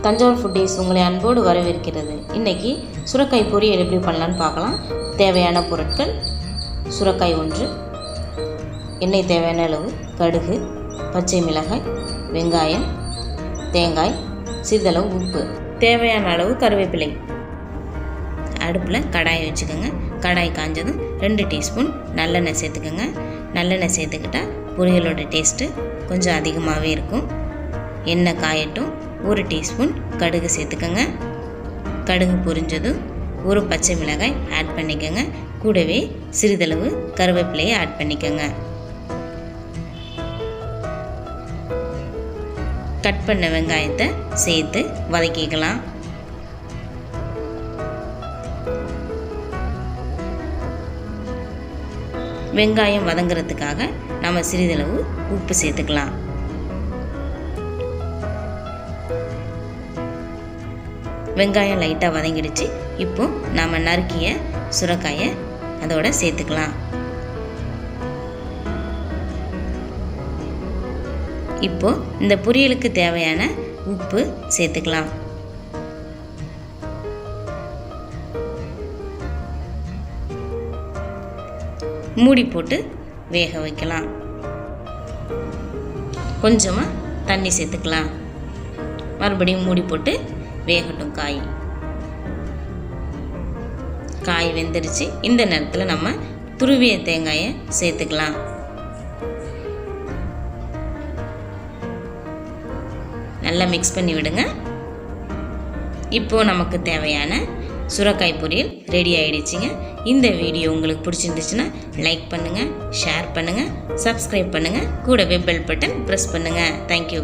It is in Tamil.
தஞ்சாவூர் ஃபுட்டீஸ் உங்களை அன்போடு வரவேற்கிறது. இன்றைக்கி சுரைக்காய் பொரியல் எப்படி பண்ணலான்னு பார்க்கலாம். தேவையான பொருட்கள்: சுரைக்காய் 1, எண்ணெய் தேவையான அளவு, கடுகு, பச்சை மிளகாய், வெங்காயம், தேங்காய், சிறிதளவு உப்பு, தேவையான அளவு கருவேப்பிலை. அடுப்பில் கடாயை வச்சுக்கோங்க. கடாய் காஞ்சதும் 2 டீஸ்பூன் நல்லெண்ணெய் சேர்த்துக்கோங்க. நல்லெண்ணெய் சேர்த்துக்கிட்டால் பொரியலோட டேஸ்ட்டு கொஞ்சம் அதிகமாகவே இருக்கும். எண்ணெய் காயட்டும். 1 டீஸ்பூன் கடுகு சேர்த்துக்கோங்க. கடுகு பொரிஞ்சதும் 1 பச்சை மிளகாய் ஆட் பண்ணிக்கோங்க. கூடவே சிறிதளவு கருவேப்பிலையை ஆட் பண்ணிக்கோங்க. கட் பண்ண வெங்காயத்தை சேர்த்து வதக்கிக்கலாம். வெங்காயம் வதங்கிறதுக்காக நம்ம சிறிதளவு உப்பு சேர்த்துக்கலாம். வெங்காயம் லைட்டாக வதங்கிடுச்சு. இப்போ நாம் நறுக்கிய சுரைக்காயை அதோட சேர்த்துக்கலாம். இப்போ இந்த பொரியலுக்கு தேவையான உப்பு சேர்த்துக்கலாம். மூடி போட்டு வேக வைக்கலாம். கொஞ்சமாக தண்ணி சேர்த்துக்கலாம். மறுபடியும் மூடி போட்டு வேகட்டும். காய் வெந்துடுச்சு. இந்த நேரத்தில் நம்ம துருவிய தேங்காயை சேர்த்துக்கலாம். நல்லா மிக்ஸ் பண்ணி விடுங்க. இப்போது நமக்கு தேவையான சுரைக்காய் பொரியல் ரெடி ஆகிடுச்சிங்க. இந்த வீடியோ உங்களுக்கு பிடிச்சிருந்துச்சுன்னா லைக் பண்ணுங்கள், ஷேர் பண்ணுங்கள், சப்ஸ்கிரைப் பண்ணுங்கள், கூடவே பெல் பட்டன் ப்ரெஸ் பண்ணுங்கள். தேங்க்யூ.